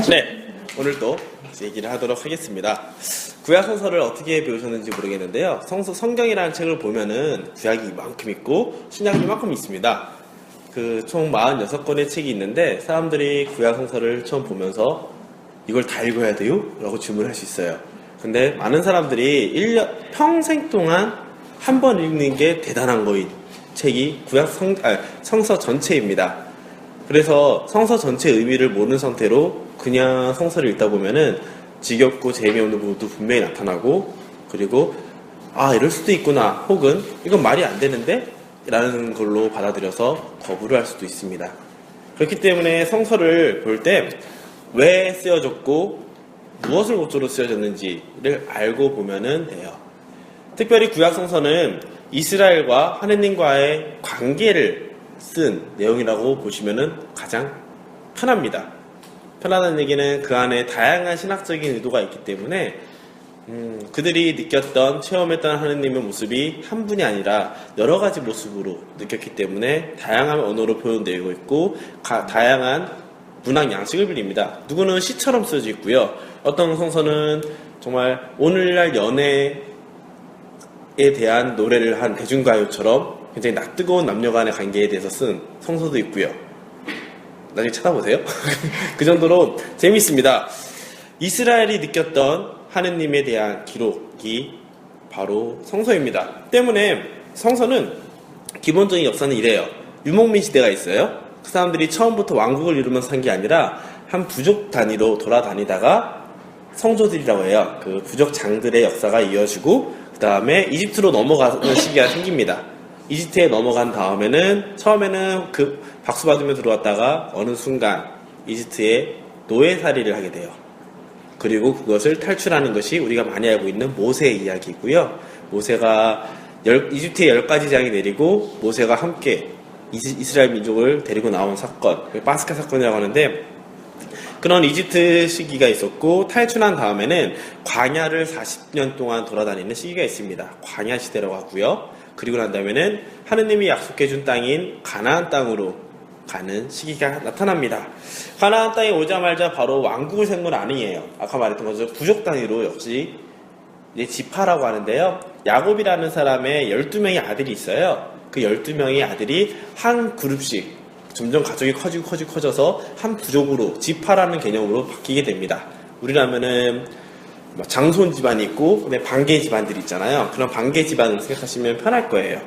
네, 오늘 또 얘기를 하도록 하겠습니다. 구약 성서를 어떻게 배우셨는지 모르겠는데요. 성경이라는 책을 보면은 구약이 이만큼 있고 신약이 이만큼 있습니다. 총 46권의 책이 있는데 사람들이 구약 성서를 처음 보면서 이걸 다 읽어야 돼요? 라고 질문할 수 있어요. 근데 많은 사람들이 평생 동안 한 번 읽는 게 대단한 거인 책이 구약 성서 전체입니다. 그래서 성서 전체 의미를 모르는 상태로 그냥 성서를 읽다 보면은 지겹고 재미없는 부분도 분명히 나타나고, 그리고 이럴 수도 있구나, 혹은 이건 말이 안 되는데? 라는 걸로 받아들여서 거부를 할 수도 있습니다. 그렇기 때문에 성서를 볼 때 왜 쓰여졌고 무엇을 목적으로 쓰여졌는지를 알고 보면은 돼요. 특별히 구약 성서는 이스라엘과 하느님과의 관계를 쓴 내용이라고 보시면은 가장 편합니다. 편하다는 얘기는 그 안에 다양한 신학적인 의도가 있기 때문에 그들이 느꼈던, 체험했던 하느님의 모습이 한 분이 아니라 여러 가지 모습으로 느꼈기 때문에 다양한 언어로 표현되고 있고 다양한 문학 양식을 빌립니다. 누구는 시처럼 쓰여져 있고요. 어떤 성서는 정말 오늘날 연애에 대한 노래를 한 대중가요처럼 굉장히 뜨거운 남녀 간의 관계에 대해서 쓴 성서도 있고요. 나중에 찾아보세요. 그 정도로 재미있습니다. 이스라엘이 느꼈던 하느님에 대한 기록이 바로 성서입니다. 때문에 성서는 기본적인 역사는 이래요. 유목민 시대가 있어요. 그 사람들이 처음부터 왕국을 이루면서 산 게 아니라 한 부족 단위로 돌아다니다가 성조들이라고 해요. 그 부족장들의 역사가 이어지고 그 다음에 이집트로 넘어가는 시기가 생깁니다. 이집트에 넘어간 다음에는 처음에는 그 박수 받으며 들어왔다가 어느 순간 이집트에 노예살이를 하게 돼요. 그리고 그것을 탈출하는 것이 우리가 많이 알고 있는 모세의 이야기이고요. 모세가 이집트에 10가지 재앙이 내리고 모세가 함께 이스라엘 민족을 데리고 나온 사건, 파스카 사건이라고 하는데, 그런 이집트 시기가 있었고 탈출한 다음에는 광야를 40년 동안 돌아다니는 시기가 있습니다. 광야 시대라고 하고요. 그리고 난 다음에는 하느님이 약속해준 땅인 가나안 땅으로 가는 시기가 나타납니다. 가나안 땅에 오자마자 바로 왕국을 세운 건 아니에요. 아까 말했던 것처럼 부족 단위로 역시 지파라고 하는데요. 야곱이라는 사람의 12명의 아들이 있어요. 그 12명의 아들이 한 그룹씩 점점 가족이 커져서 한 부족으로, 지파라는 개념으로 바뀌게 됩니다. 우리라면은 장손 집안이 있고 그다음에 반개 집안들이 있잖아요. 그런 반개 집안을 생각하시면 편할 거예요.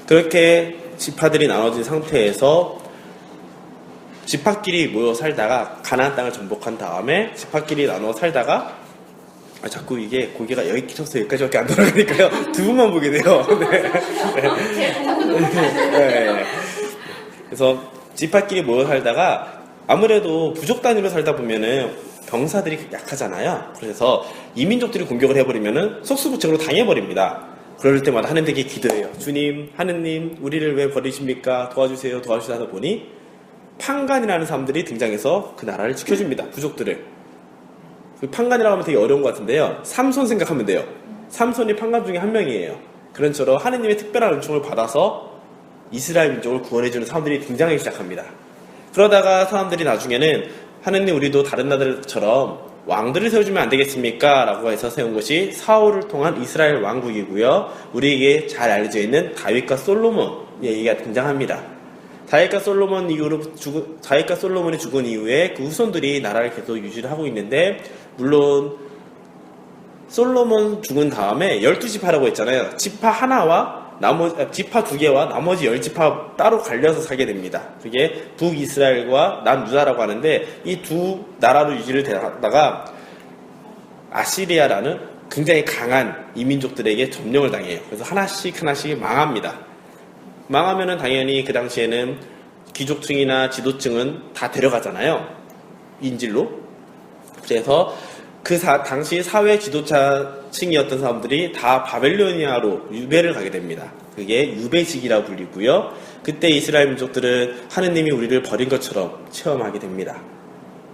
그렇게 지파들이 나눠진 상태에서 지파끼리 모여 살다가 가나안 땅을 정복한 다음에 지파끼리 나눠 살다가 자꾸 이게 고개가 여기 끼쳐서 여기까지밖에 안 돌아가니까요. 두 분만 보게 돼요. 네. 그래서 지파끼리 모여 살다가 아무래도 부족 단위로 살다 보면은 병사들이 약하잖아요. 그래서 이민족들이 공격을 해버리면은 속수무책으로 당해버립니다. 그럴 때마다 하느님께 기도해요. 주님, 하느님, 우리를 왜 버리십니까? 도와주세요, 하다 보니 판관이라는 사람들이 등장해서 그 나라를 지켜줍니다. 부족들을. 판관이라고 하면 되게 어려운 것 같은데요. 삼손 생각하면 돼요. 삼손이 판관 중에 한 명이에요. 그런 처럼 하느님의 특별한 은총을 받아서 이스라엘 민족을 구원해주는 사람들이 등장하기 시작합니다. 그러다가 사람들이 나중에는 하느님, 우리도 다른 나라들처럼 왕들을 세워주면 안 되겠습니까? 라고 해서 세운 것이 사울을 통한 이스라엘 왕국이고요. 우리에게 잘 알려져 있는 다윗과 솔로몬의 얘기가 등장합니다. 다윗과 솔로몬이 죽은 이후에 그 후손들이 나라를 계속 유지를 하고 있는데, 물론 솔로몬 죽은 다음에 12지파라고 했잖아요. 지파 하나와 지파 2개와 나머지 10지파 따로 갈려서 살게 됩니다. 그게 북이스라엘과 남유다라고 하는데, 이 두 나라로 유지를 되다가 아시리아라는 굉장히 강한 이민족들에게 점령을 당해요. 그래서 하나씩 망합니다. 망하면은 당연히 그 당시에는 귀족층이나 지도층은 다 데려가잖아요. 인질로. 그래서 당시 사회 지도자층이었던 사람들이 다 바벨로니아로 유배를 가게 됩니다. 그게 유배직이라고 불리고요. 그때 이스라엘 민족들은 하느님이 우리를 버린 것처럼 체험하게 됩니다.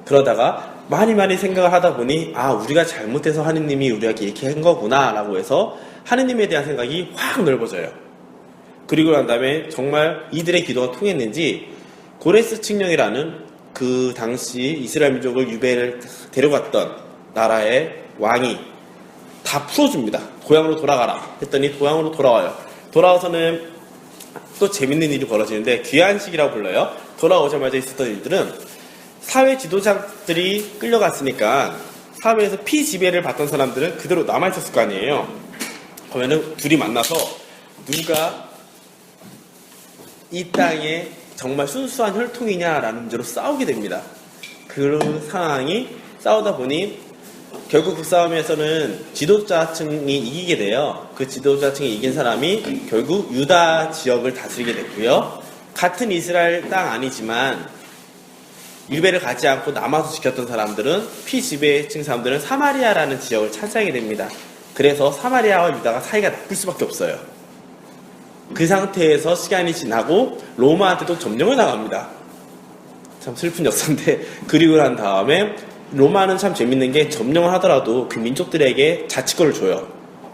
그러다가 많이 생각을 하다 보니 우리가 잘못해서 하느님이 우리에게 이렇게 한 거구나 라고 해서 하느님에 대한 생각이 확 넓어져요. 그리고 난 다음에 정말 이들의 기도가 통했는지 고레스 칙령이라는 그 당시 이스라엘 민족을 유배를 데려갔던 나라의 왕이 다 풀어줍니다. 고향으로 돌아가라 했더니 고향으로 돌아와요. 돌아와서는 또 재밌는 일이 벌어지는데 귀환식이라고 불러요. 돌아오자마자 있었던 일들은 사회 지도자들이 끌려갔으니까 사회에서 피지배를 받던 사람들은 그대로 남아있었을 거 아니에요. 그러면은 둘이 만나서 누가 이 땅에 정말 순수한 혈통이냐라는 문제로 싸우게 됩니다. 그런 상황이 싸우다 보니 결국 그 싸움에서는 지도자층이 이기게 돼요. 그 지도자층이 이긴 사람이 결국 유다 지역을 다스리게 됐고요. 같은 이스라엘 땅 아니지만 유배를 가지 않고 남아서 지켰던 사람들은 피지배층 사람들은 사마리아라는 지역을 차지하게 됩니다. 그래서 사마리아와 유다가 사이가 나쁠 수밖에 없어요. 그 상태에서 시간이 지나고 로마한테도 점령을 당합니다. 참 슬픈 역사인데 그리고 난 다음에 로마는 참 재밌는 게 점령을 하더라도 그 민족들에게 자치권을 줘요.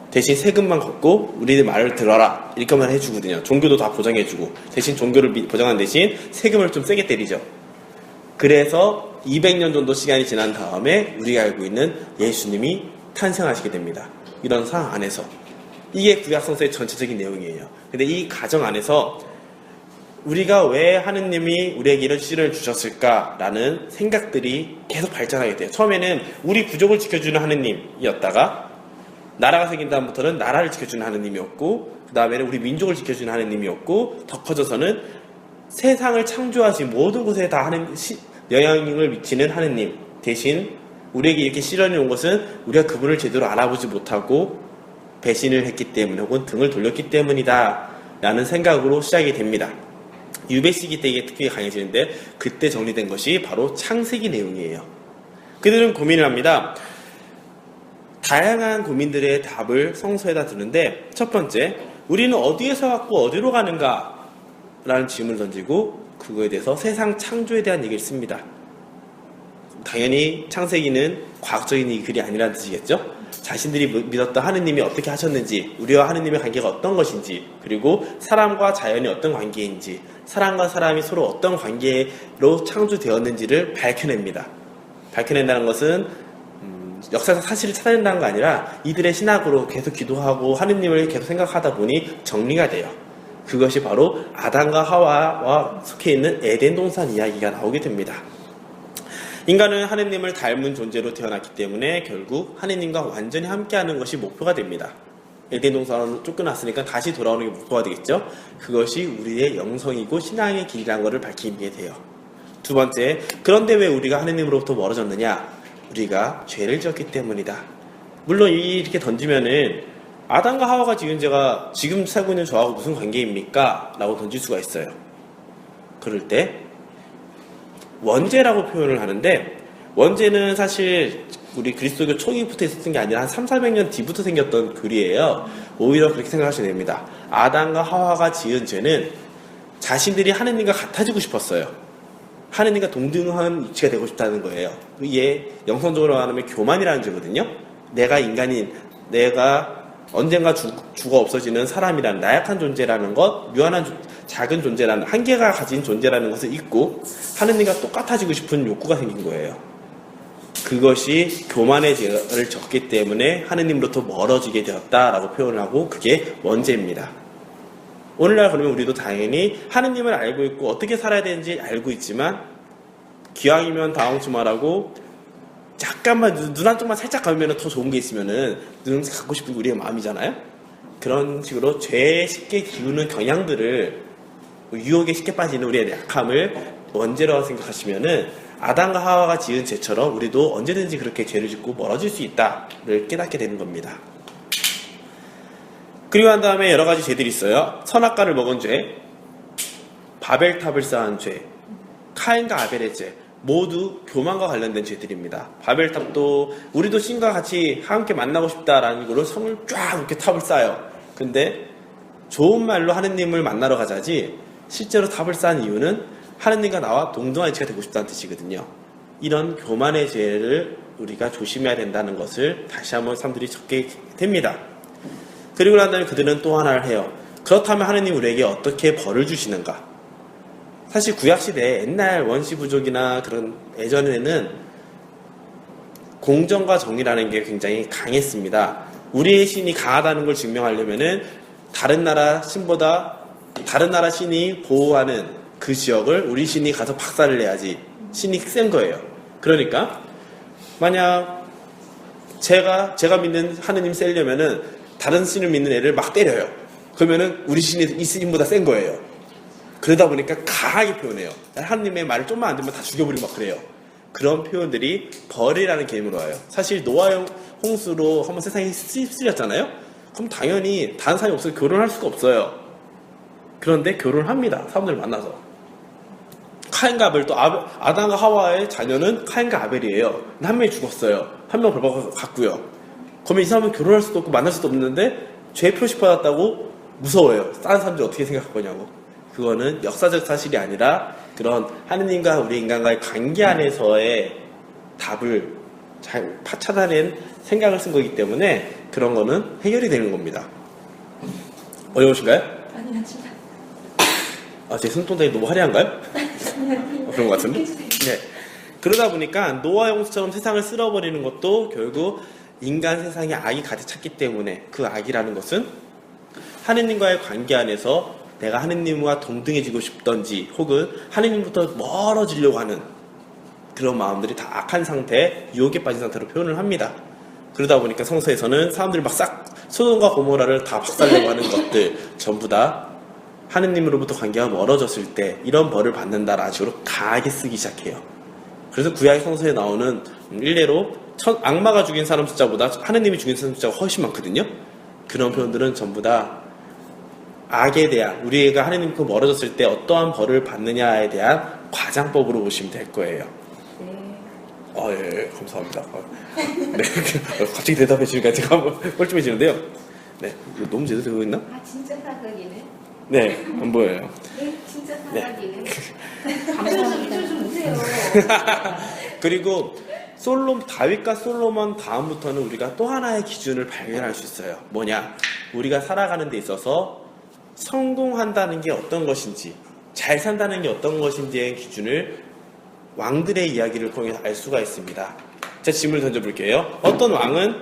대신 세금만 걷고 우리들 말을 들어라 이렇게만 해주거든요. 종교도 다 보장해주고 대신 종교를 보장한 대신 세금을 좀 세게 때리죠. 그래서 200년 정도 시간이 지난 다음에 우리가 알고 있는 예수님이 탄생하시게 됩니다. 이런 상황 안에서 이게 구약성서의 전체적인 내용이에요. 근데 이 과정 안에서 우리가 왜 하느님이 우리에게 이런 시련을 주셨을까라는 생각들이 계속 발전하게 돼요. 처음에는 우리 부족을 지켜주는 하느님이었다가 나라가 생긴 다음부터는 나라를 지켜주는 하느님이었고 그 다음에는 우리 민족을 지켜주는 하느님이었고 더 커져서는 세상을 창조하신 모든 곳에 다 영향을 미치는 하느님 대신 우리에게 이렇게 시련이 온 것은 우리가 그분을 제대로 알아보지 못하고 배신을 했기 때문에 혹은 등을 돌렸기 때문이다 라는 생각으로 시작이 됩니다. 유배 시기 때 이게 특히 강해지는데 그때 정리된 것이 바로 창세기 내용이에요. 그들은 고민을 합니다. 다양한 고민들의 답을 성서에다 두는데 첫 번째, 우리는 어디에서 왔고 어디로 가는가? 라는 질문을 던지고 그거에 대해서 세상 창조에 대한 얘기를 씁니다. 당연히 창세기는 과학적인 글이 아니라는 뜻이겠죠? 자신들이 믿었던 하느님이 어떻게 하셨는지, 우리와 하느님의 관계가 어떤 것인지, 그리고 사람과 자연이 어떤 관계인지, 사람과 사람이 서로 어떤 관계로 창조되었는지를 밝혀냅니다. 밝혀낸다는 것은 역사상 사실을 찾아낸다는 거 아니라 이들의 신학으로 계속 기도하고 하느님을 계속 생각하다 보니 정리가 돼요. 그것이 바로 아담과 하와와 속해 있는 에덴 동산 이야기가 나오게 됩니다. 인간은 하느님을 닮은 존재로 태어났기 때문에 결국 하느님과 완전히 함께하는 것이 목표가 됩니다. 에덴 동산으로 쫓겨났으니까 다시 돌아오는 게 목표가 되겠죠. 그것이 우리의 영성이고 신앙의 길이라는 것을 밝히게 돼요. 두 번째, 그런데 왜 우리가 하느님으로부터 멀어졌느냐? 우리가 죄를 지었기 때문이다. 물론 이렇게 던지면은 아담과 하와가 지은 죄가 지금 살고 있는 저하고 무슨 관계입니까? 라고 던질 수가 있어요. 그럴 때 원죄라고 표현을 하는데 원죄는 사실 우리 그리스도교 초기부터 있었던 게 아니라 한 300~400년 뒤부터 생겼던 글이에요. 오히려 그렇게 생각하셔야 됩니다. 아담과 하와가 지은 죄는 자신들이 하느님과 같아지고 싶었어요. 하느님과 동등한 위치가 되고 싶다는 거예요. 이게 영성적으로 말하면 교만이라는 죄거든요. 내가 인간인, 내가 언젠가 죽어 없어지는 사람이라는 나약한 존재라는 것, 유한한 작은 존재라는 한계가 가진 존재라는 것을 잊고 하느님과 똑같아지고 싶은 욕구가 생긴 거예요. 그것이 교만의 죄를 졌기 때문에 하느님으로부터 멀어지게 되었다라고 표현을 하고 그게 원죄입니다. 오늘날 그러면 우리도 당연히 하느님을 알고 있고 어떻게 살아야 되는지 알고 있지만 기왕이면 다음 주말하고 잠깐만 눈 한쪽만 살짝 감으면 더 좋은 게 있으면은 눈 갖고 싶은 우리의 마음이잖아요. 그런 식으로 죄에 쉽게 기우는 경향들을 유혹에 쉽게 빠지는 우리의 약함을 원죄라고 생각하시면은 아담과 하와가 지은 죄처럼 우리도 언제든지 그렇게 죄를 짓고 멀어질 수 있다를 깨닫게 되는 겁니다. 그리고 한 다음에 여러 가지 죄들이 있어요. 선악과를 먹은 죄, 바벨탑을 쌓은 죄, 카인과 아벨의 죄, 모두 교만과 관련된 죄들입니다. 바벨탑도 우리도 신과 같이 함께 만나고 싶다라는 걸로 성을 쫙 이렇게 탑을 쌓아요. 근데 좋은 말로 하느님을 만나러 가자지 실제로 탑을 쌓은 이유는 하느님과 나와 동등한 위치가 되고 싶다는 뜻이거든요. 이런 교만의 죄를 우리가 조심해야 된다는 것을 다시 한번 사람들이 적게 됩니다. 그리고 난 다음에 그들은 또 하나를 해요. 그렇다면 하느님 우리에게 어떻게 벌을 주시는가? 사실 구약시대 옛날 원시부족이나 그런 예전에는 공정과 정의라는 게 굉장히 강했습니다. 우리의 신이 강하다는 걸 증명하려면은 다른 나라 신이 보호하는 그 지역을 우리 신이 가서 박살을 내야지 신이 센 거예요. 그러니까 만약 제가 믿는 하느님 세려면은 다른 신을 믿는 애를 막 때려요. 그러면은 우리 신이 이 신보다 센 거예요. 그러다 보니까 강하게 표현해요. 하느님의 말을 좀만 안 들으면 다 죽여버리고 막 그래요. 그런 표현들이 벌이라는 개념으로 와요. 사실 노아의 홍수로 한번 세상이 휩쓸렸잖아요. 그럼 당연히 다른 사람이 없어서 결혼할 수가 없어요. 그런데 결혼을 합니다. 사람들을 만나서. 카인과 아벨, 또 아담과 하와의 자녀는 카인과 아벨이에요. 한 명이 죽었어요. 한 명 벌 받았고요. 그러면 이 사람은 결혼할 수도 없고 만날 수도 없는데 죄 표시 받았다고 무서워요. 다른 사람들이 어떻게 생각할 거냐고. 그거는 역사적 사실이 아니라 그런 하느님과 우리 인간과의 관계 안에서의 답을 잘 찾아낸 생각을 쓴 거기 때문에 그런 거는 해결이 되는 겁니다. 어려우신가요? 아니요, 진짜. 제 손동작이 너무 화려한가요? 그런 것 같은데? 네. 그러다 보니까 노아 홍수처럼 세상을 쓸어버리는 것도 결국 인간 세상에 악이 가득 찼기 때문에 그 악이라는 것은 하느님과의 관계 안에서 내가 하느님과 동등해지고 싶던지 혹은 하느님부터 멀어지려고 하는 그런 마음들이 다 악한 상태, 유혹에 빠진 상태로 표현을 합니다. 그러다 보니까 성서에서는 사람들이 막 소돔과 고모라를 다 박살내고 하는 것들 전부 다 하느님으로부터 관계가 멀어졌을 때 이런 벌을 받는다라는 식으로 강하게 쓰기 시작해요. 그래서 구약 성서에 나오는 일례로 악마가 죽인 사람 숫자보다 하느님이 죽인 사람 숫자가 훨씬 많거든요. 그런 표현들은 전부 다 악에 대한, 우리가 하느님과 멀어졌을 때 어떠한 벌을 받느냐에 대한 과장법으로 보시면 될 거예요. 예, 감사합니다. 네, 갑자기 대답해 주니까 제가 한번 뻘쭘해지는데요. 네, 이거 너무 제대로 되고 있나? 진짜 사각이네. 네, 안 보여요. 네, 진짜 사각이네. 감사합니다. 좀 보세요. 그리고 다윗과 솔로몬 다음부터는 우리가 또 하나의 기준을 발견할 수 있어요. 뭐냐? 우리가 살아가는 데 있어서 성공한다는 게 어떤 것인지, 잘 산다는 게 어떤 것인지의 기준을 왕들의 이야기를 통해서 알 수가 있습니다. 자, 질문을 던져볼게요. 어떤 왕은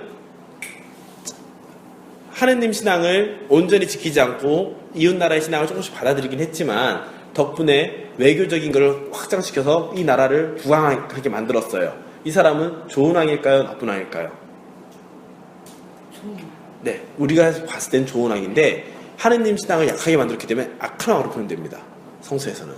하느님 신앙을 온전히 지키지 않고 이웃나라의 신앙을 조금씩 받아들이긴 했지만 덕분에 외교적인 것을 확장시켜서 이 나라를 부강하게 만들었어요. 이 사람은 좋은 왕일까요? 나쁜 왕일까요? 네, 우리가 봤을 땐 좋은 왕인데 하느님 신앙을 약하게 만들었기 때문에 악한 왕으로 표현됩니다. 성서에서는.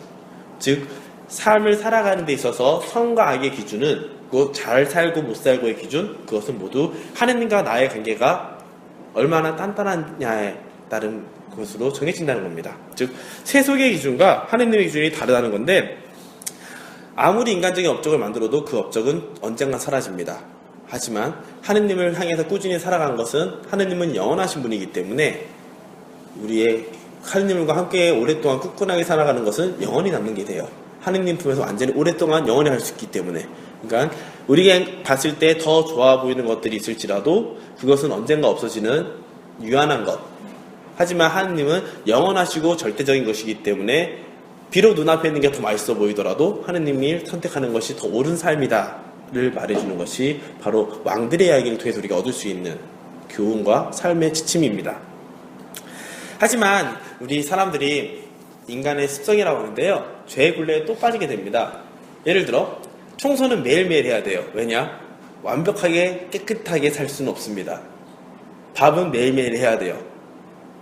즉 삶을 살아가는 데 있어서 선과 악의 기준은 잘 살고 못 살고의 기준, 그것은 모두 하느님과 나의 관계가 얼마나 단단하냐에 따른 것으로 정해진다는 겁니다. 즉 세속의 기준과 하느님의 기준이 다르다는 건데 아무리 인간적인 업적을 만들어도 그 업적은 언젠가 사라집니다. 하지만 하느님을 향해서 꾸준히 살아간 것은 하느님은 영원하신 분이기 때문에 우리의 하느님과 함께 오랫동안 꿋꿋하게 살아가는 것은 영원히 남는 게 돼요. 하느님 품에서 완전히 오랫동안 영원히 할 수 있기 때문에. 그러니까 우리가 봤을 때 더 좋아 보이는 것들이 있을지라도 그것은 언젠가 없어지는 유한한 것. 하지만 하느님은 영원하시고 절대적인 것이기 때문에 비록 눈앞에 있는 게 더 맛있어 보이더라도 하느님이 선택하는 것이 더 옳은 삶이다를 말해주는 것이 바로 왕들의 이야기를 통해서 우리가 얻을 수 있는 교훈과 삶의 지침입니다. 하지만 우리 사람들이 인간의 습성이라고 하는데요. 죄의 굴레에 또 빠지게 됩니다. 예를 들어 청소는 매일매일 해야 돼요. 왜냐? 완벽하게 깨끗하게 살 수는 없습니다. 밥은 매일매일 해야 돼요.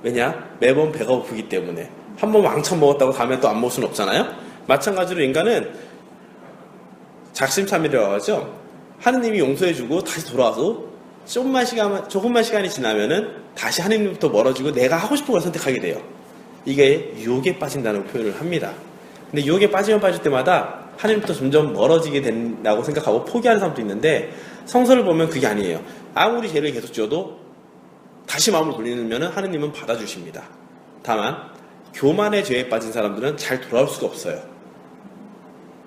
왜냐? 매번 배가 고프기 때문에. 한번 왕창 먹었다고 다음에 또 안 먹을 수는 없잖아요. 마찬가지로 인간은 작심삼일이라고 하죠. 하느님이 용서해주고 다시 돌아와서 조금만 시간이 지나면은 다시 하느님부터 멀어지고 내가 하고 싶은 걸 선택하게 돼요. 이게 유혹에 빠진다는 표현을 합니다. 근데 유혹에 빠질 때마다 하느님부터 점점 멀어지게 된다고 생각하고 포기하는 사람도 있는데 성서를 보면 그게 아니에요. 아무리 죄를 계속 지어도 다시 마음을 돌리면 하느님은 받아주십니다. 다만 교만의 죄에 빠진 사람들은 잘 돌아올 수가 없어요.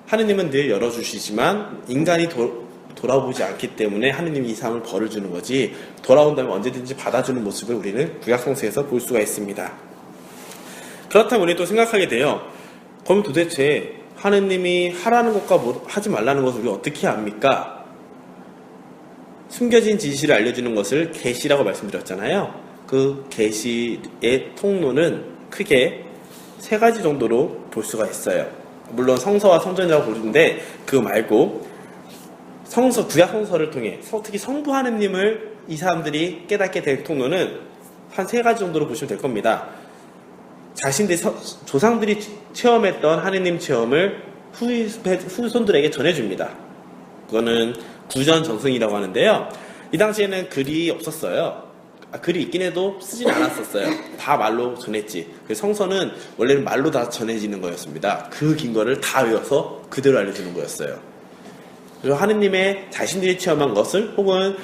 하느님은 늘 열어주시지만 인간이 돌아보지 않기 때문에 하느님이 이 사람을 벌을 주는 거지 돌아온다면 언제든지 받아주는 모습을 우리는 구약성서에서 볼 수가 있습니다. 그렇다면 우리 또 생각하게 돼요. 그럼 도대체 하느님이 하라는 것과 하지 말라는 것을 우리가 어떻게 압니까? 숨겨진 진실을 알려주는 것을 계시라고 말씀드렸잖아요. 그 계시의 통로는 크게 세 가지 정도로 볼 수가 있어요. 물론 성서와 성전이라고 부르는데 그거 말고 구약 성서를 통해 특히 성부 하느님을 이 사람들이 깨닫게 될 통로는 한 세 가지 정도로 보시면 될 겁니다. 자신들이 조상들이 체험했던 하느님 체험을 후손들에게 전해줍니다. 그거는 구전정승이라고 하는데요. 이 당시에는 글이 없었어요. 글이 있긴 해도 쓰진 않았었어요. 다 말로 전했지. 성서는 원래는 말로 다 전해지는 거였습니다. 그 긴 거를 다 외워서 그대로 알려주는 거였어요. 그래서 하느님의 자신들이 체험한 것을 혹은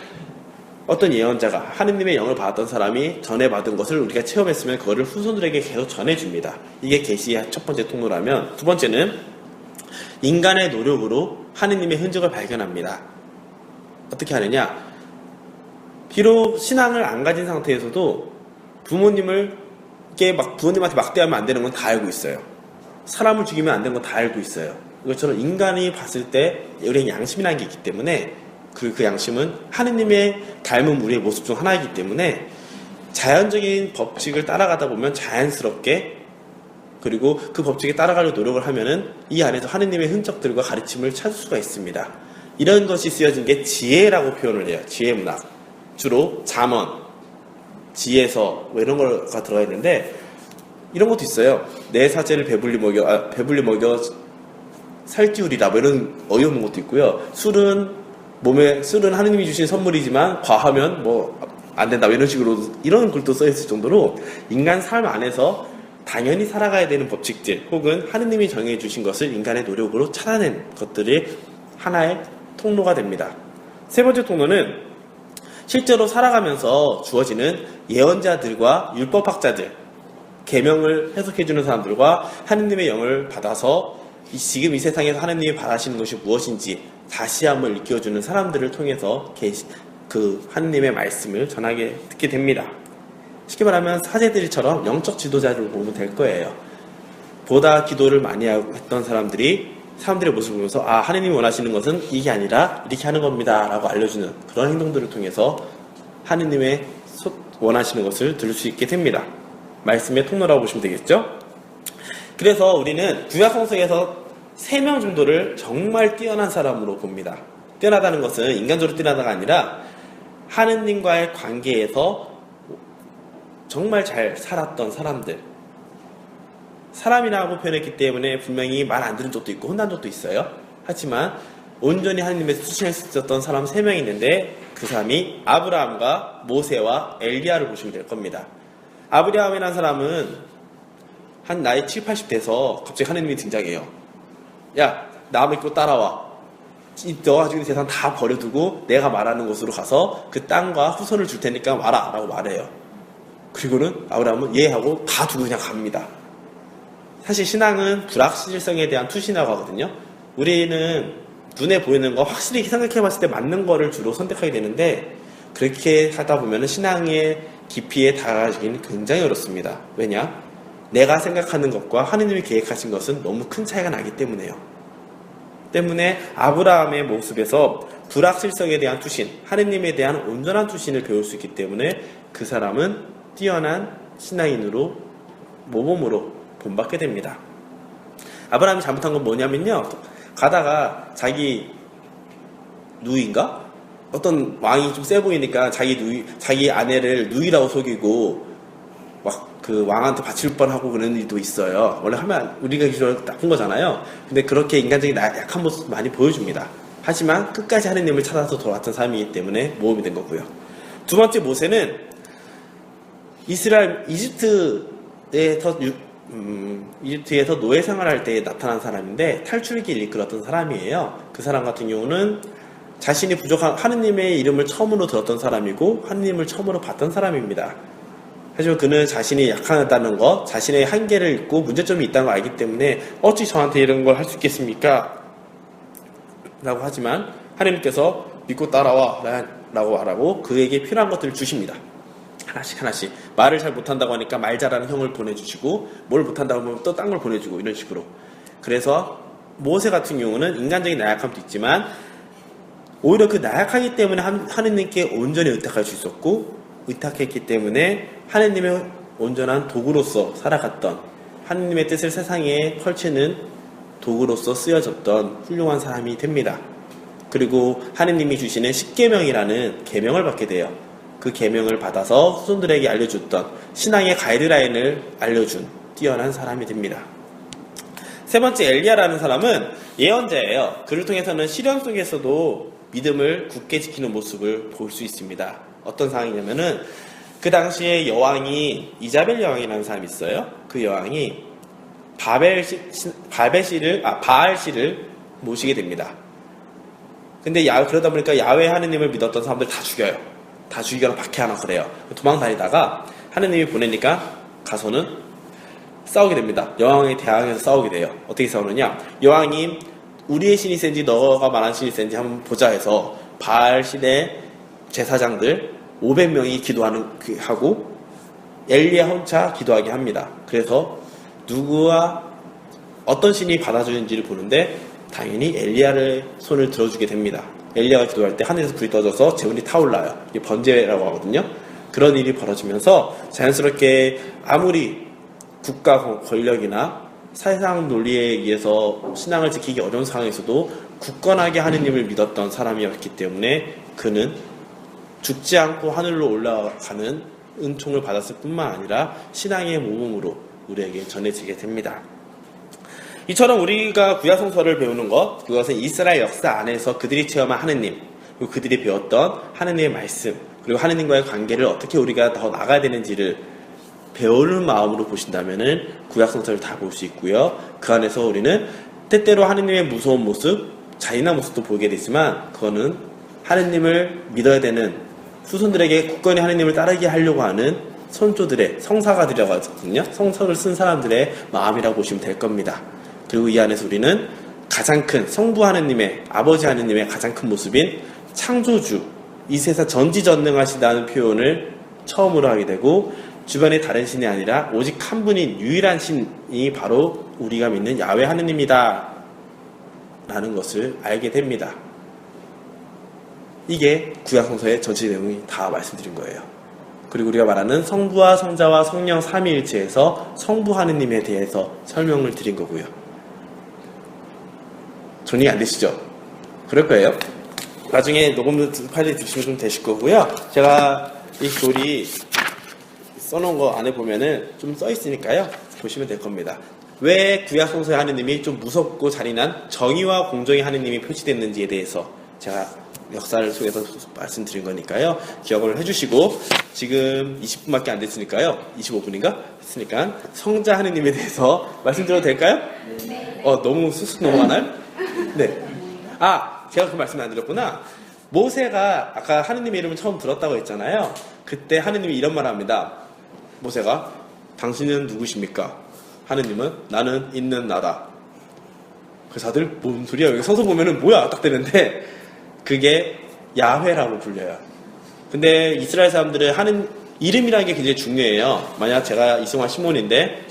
어떤 예언자가 하느님의 영을 받았던 사람이 전해받은 것을 우리가 체험했으면 그거를 후손들에게 계속 전해줍니다. 이게 계시의 첫 번째 통로라면, 두 번째는 인간의 노력으로 하느님의 흔적을 발견합니다. 어떻게 하느냐? 비록 신앙을 안 가진 상태에서도 부모님한테 막대하면 안 되는 건 다 알고 있어요. 사람을 죽이면 안 되는 건 다 알고 있어요. 이것처럼 인간이 봤을 때 우리에게 양심이라는 게 있기 때문에 그 양심은 하느님의 닮은 우리의 모습 중 하나이기 때문에 자연적인 법칙을 따라가다 보면 자연스럽게, 그리고 그 법칙에 따라가려고 노력을 하면은 이 안에서 하느님의 흔적들과 가르침을 찾을 수가 있습니다. 이런 것이 쓰여진 게 지혜라고 표현을 해요. 지혜 문학. 주로 잠언, 지혜서 이런 거가 들어가 있는데 이런 것도 있어요. 내 사제를 배불리 먹여 살찌우리라 이런 어이없는 것도 있고요. 술은 하느님이 주신 선물이지만 과하면 안 된다 이런 식으로 이런 글도 써있을 정도로 인간 삶 안에서 당연히 살아가야 되는 법칙들 혹은 하느님이 정해주신 것을 인간의 노력으로 찾아낸 것들이 하나의 통로가 됩니다. 세 번째 통로는 실제로 살아가면서 주어지는 예언자들과 율법학자들, 계명을 해석해주는 사람들과 하느님의 영을 받아서 지금 이 세상에서 하느님이 바라시는 것이 무엇인지 다시 한번 일깨워주는 사람들을 통해서 그 하느님의 말씀을 전하게 듣게 됩니다. 쉽게 말하면 사제들처럼 영적 지도자를 보면 될 거예요. 보다 기도를 많이 했던 사람들의 모습을 보면서 하느님이 원하시는 것은 이게 아니라 이렇게 하는 겁니다 라고 알려주는 그런 행동들을 통해서 하느님의 원하시는 것을 들을 수 있게 됩니다. 말씀의 통로라고 보시면 되겠죠. 그래서 우리는 구약 성서에서 3명 정도를 정말 뛰어난 사람으로 봅니다. 뛰어나다는 것은 인간적으로 뛰어나다가 아니라 하느님과의 관계에서 정말 잘 살았던 사람들, 사람이라고 표현했기 때문에 분명히 말 안 들은 적도 있고 혼난 적도 있어요. 하지만 온전히 하느님의 수신할 수 있었던 사람 3명이 있는데 그 사람이 아브라함과 모세와 엘리야를 보시면 될 겁니다. 아브라함이라는 사람은 한 나이 7, 80 돼서 갑자기 하느님이 등장해요. 야, 나 믿고 따라와. 너가 가지고 있는 재산 다 버려두고 내가 말하는 곳으로 가서 그 땅과 후손을 줄 테니까 와라 라고 말해요. 그리고는 아브라함은 예 하고 다 두고 그냥 갑니다. 사실 신앙은 불확실성에 대한 투신이라고 하거든요. 우리는 눈에 보이는 거 확실히 생각해 봤을 때 맞는 거를 주로 선택하게 되는데 그렇게 하다 보면 신앙의 깊이에 다가가기는 굉장히 어렵습니다. 왜냐? 내가 생각하는 것과 하느님이 계획하신 것은 너무 큰 차이가 나기 때문에요. 때문에 아브라함의 모습에서 불확실성에 대한 투신, 하느님에 대한 온전한 투신을 배울 수 있기 때문에 그 사람은 뛰어난 신앙인으로 모범으로 본받게 됩니다. 아브라함이 잘못한 건 뭐냐면요. 가다가 자기 누이인가? 어떤 왕이 좀 세 보이니까 자기 아내를 누이라고 속이고 막 그 왕한테 바칠 뻔하고 그런 일도 있어요. 원래 하면 우리가 기존에 나쁜 거잖아요. 근데 그렇게 인간적인 약한 모습 많이 보여줍니다. 하지만 끝까지 하느님을 찾아서 돌아왔던 사람이기 때문에 모험이 된 거고요. 두 번째 모세는 이집트에서 노예 생활할 때 나타난 사람인데 탈출기를 이끌었던 사람이에요. 그 사람 같은 경우는 자신이 부족한 하느님의 이름을 처음으로 들었던 사람이고 하느님을 처음으로 봤던 사람입니다. 하지만 그는 자신이 약하다는 것, 자신의 한계를 잊고 문제점이 있다는 걸 알기 때문에 어찌 저한테 이런 걸 할 수 있겠습니까? 라고 하지만 하느님께서 믿고 따라와 라고 말하고 그에게 필요한 것들을 주십니다. 하나씩 말을 잘 못한다고 하니까 말 잘하는 형을 보내주시고 뭘 못한다고 하면 또 딴 걸 보내주고 이런 식으로 그래서 모세 같은 경우는 인간적인 나약함도 있지만 오히려 그 나약하기 때문에 하느님께 온전히 의탁할 수 있었고, 의탁했기 때문에 하느님의 온전한 도구로서 살아갔던, 하느님의 뜻을 세상에 펼치는 도구로서 쓰여졌던 훌륭한 사람이 됩니다. 그리고 하느님이 주시는 십계명이라는 계명을 받게 돼요. 그 계명을 받아서 후손들에게 알려줬던 신앙의 가이드라인을 알려준 뛰어난 사람이 됩니다. 세 번째, 엘리야라는 사람은 예언자예요. 그를 통해서는 시련 속에서도 믿음을 굳게 지키는 모습을 볼 수 있습니다. 어떤 상황이냐면은 그 당시에 여왕이 이자벨 여왕이라는 사람이 있어요. 그 여왕이 바알씨를 모시게 됩니다. 근데 그러다 보니까 야훼 하느님을 믿었던 사람들 다 죽여요. 다 죽이거나 박해하나 그래요. 도망다니다가 하느님이 보내니까 가서는 싸우게 됩니다. 여왕에 대항해서 싸우게 돼요. 어떻게 싸우느냐? 여왕이 우리의 신이 센지 너가 말한 신이 센지 한번 보자 해서 바알 신의 제사장들 500명이 하고 엘리야 혼자 기도하게 합니다. 그래서 누구와 어떤 신이 받아주는지를 보는데 당연히 엘리야를 손을 들어주게 됩니다. 엘리야가 기도할 때 하늘에서 불이 떠져서 재물이 타올라요. 이게 번제라고 하거든요. 그런 일이 벌어지면서 자연스럽게 아무리 국가 권력이나 세상 논리에 의해서 신앙을 지키기 어려운 상황에서도 굳건하게 하느님을 믿었던 사람이었기 때문에 그는 죽지 않고 하늘로 올라가는 은총을 받았을 뿐만 아니라 신앙의 모범으로 우리에게 전해지게 됩니다. 이처럼 우리가 구약성서를 배우는 것, 그것은 이스라엘 역사 안에서 그들이 체험한 하느님, 그리고 그들이 배웠던 하느님의 말씀, 그리고 하느님과의 관계를 어떻게 우리가 더 나가야 되는지를 배우는 마음으로 보신다면은 구약성서를 다 볼 수 있고요. 그 안에서 우리는 때때로 하느님의 무서운 모습, 잔인한 모습도 보게 되지만 그거는 하느님을 믿어야 되는 후손들에게 굳건히 하느님을 따르게 하려고 하는 선조들의 성사가들이라고 하거든요. 성서를 쓴 사람들의 마음이라고 보시면 될 겁니다. 그리고 이 안에서 우리는 가장 큰 성부 하느님의, 아버지 하느님의 가장 큰 모습인 창조주, 이 세상 전지전능하시다는 표현을 처음으로 하게 되고, 주변에 다른 신이 아니라 오직 한 분인 유일한 신이 바로 우리가 믿는 야훼 하느님이다 라는 것을 알게 됩니다. 이게 구약성서의 전체 내용이 다 말씀드린 거예요. 그리고 우리가 말하는 성부와 성자와 성령 삼위일체에서 성부 하느님에 대해서 설명을 드린 거고요. 정리가 안 되시죠? 그럴 거예요. 나중에 녹음 파일을 들으시면 좀 되실 거고요. 제가 이 글이 써놓은 거 안에 보면은 좀 써있으니까요. 보시면 될 겁니다. 왜 구약성서의 하느님이 좀 무섭고 잔인한 정의와 공정의 하느님이 표시됐는지에 대해서 제가 역사를 속에서 말씀드린 거니까요. 기억을 해주시고, 지금 20분밖에 안 됐으니까요. 25분인가? 했으니까 성자 하느님에 대해서 말씀드려도 될까요? 네. 너무 쑥쑥 넘어가나요? 네. 제가 그 말씀 안 드렸구나. 모세가 아까 하느님의 이름을 처음 들었다고 했잖아요. 그때 하느님이 이런 말을 합니다. 모세가 당신은 누구십니까? 하느님은 나는 있는 나다. 그래서 다들 뭔 소리야? 여기 성서 보면은 뭐야? 딱 되는데 그게 야훼라고 불려요. 근데 이스라엘 사람들은 하는 이름이라는 게 굉장히 중요해요. 만약 제가 이승화 시몬인데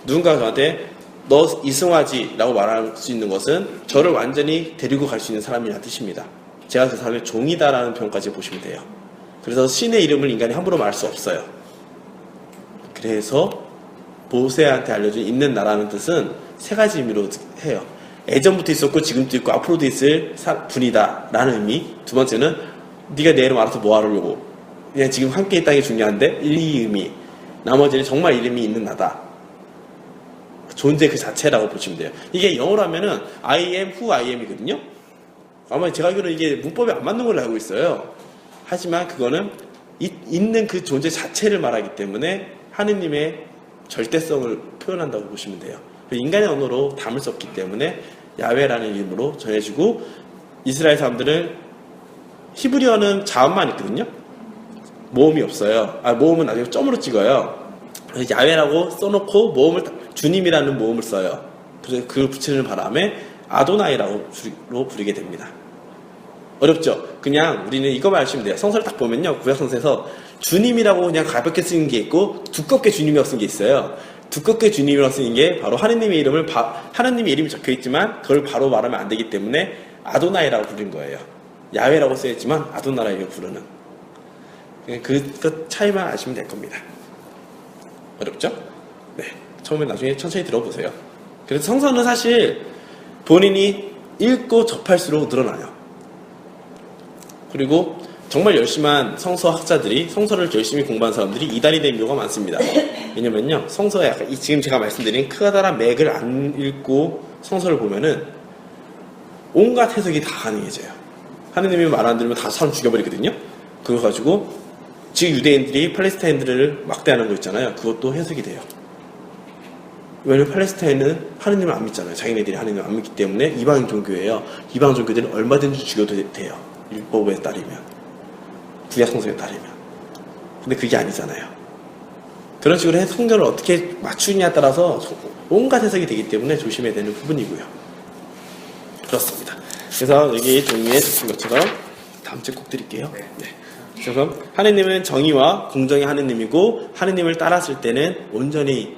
누군가가 저한테 너 이승화지 라고 말할 수 있는 것은 저를 완전히 데리고 갈 수 있는 사람이라는 뜻입니다. 제가 그 사람의 종이다라는 표현까지 보시면 돼요. 그래서 신의 이름을 인간이 함부로 말할 수 없어요. 그래서 모세한테 알려준 있는 나라는 뜻은 세 가지 의미로 해요. 예전부터 있었고 지금도 있고 앞으로도 있을 분이다 라는 의미. 두 번째는 네가 내 이름 알아서 뭐 하려고, 그냥 지금 함께 있다는 게 중요한데 이 의미. 나머지는 정말 이름이 있는 나다, 존재 그 자체라고 보시면 돼요. 이게 영어로 하면은 I am who I am이거든요. 아마 제가 알기로는 이게 문법이 안 맞는 걸로 알고 있어요. 하지만 그거는 있는 그 존재 자체를 말하기 때문에 하느님의 절대성을 표현한다고 보시면 돼요. 인간의 언어로 담을 수 없기 때문에 야훼라는 이름으로 전해지고, 이스라엘 사람들은 히브리어는 자음만 있거든요. 모음이 없어요. 모음은 나중에 점으로 찍어요. 야훼라고 써놓고 주님이라는 모음을 써요. 그래서 그걸 붙이는 바람에 아도나이라고 부르게 됩니다. 어렵죠? 그냥 우리는 이거만 아시면 돼요. 성서를 딱 보면요, 구약성서에서 주님이라고 그냥 가볍게 쓰는 게 있고 두껍게 주님이라고 쓰는 게 있어요. 두껍게 주님이라고 쓰는 게 바로 하느님의 이름을 하느님의 이름이 적혀 있지만 그걸 바로 말하면 안 되기 때문에 아도나이라고 부른 거예요. 야훼라고 쓰여 있지만 아도나이라고 부르는 그 차이만 아시면 될 겁니다. 어렵죠? 네. 처음에 나중에 천천히 들어보세요. 그래서 성서는 사실 본인이 읽고 접할수록 늘어나요. 그리고 정말 열심한 성서학자들이 성서를 열심히 공부한 사람들이 이단이 된 경우가 많습니다. 왜냐면요, 성서에 약간 지금 제가 말씀드린 크다란 맥을 안 읽고 성서를 보면은 온갖 해석이 다 가능해져요. 하느님이 말 안 들으면 다 사람 죽여버리거든요. 그거 가지고 지금 유대인들이 팔레스타인들을 막대하는 거 있잖아요. 그것도 해석이 돼요. 왜냐면 팔레스타인은 하느님을 안 믿잖아요. 자기네들이 하느님을 안 믿기 때문에 이방 종교예요. 이방 종교들은 얼마든지 죽여도 돼요. 율법에 따르면, 구약 성서에 따르면. 근데 그게 아니잖아요. 그런 식으로 해서 성경을 어떻게 맞추느냐에 따라서 온갖 해석이 되기 때문에 조심해야 되는 부분이고요. 그렇습니다. 그래서 여기 종이에 적힌 것처럼 다음 주에 꼭 드릴게요. 네. 그래서 하느님은 정의와 공정의 하느님이고 하느님을 따랐을 때는 온전히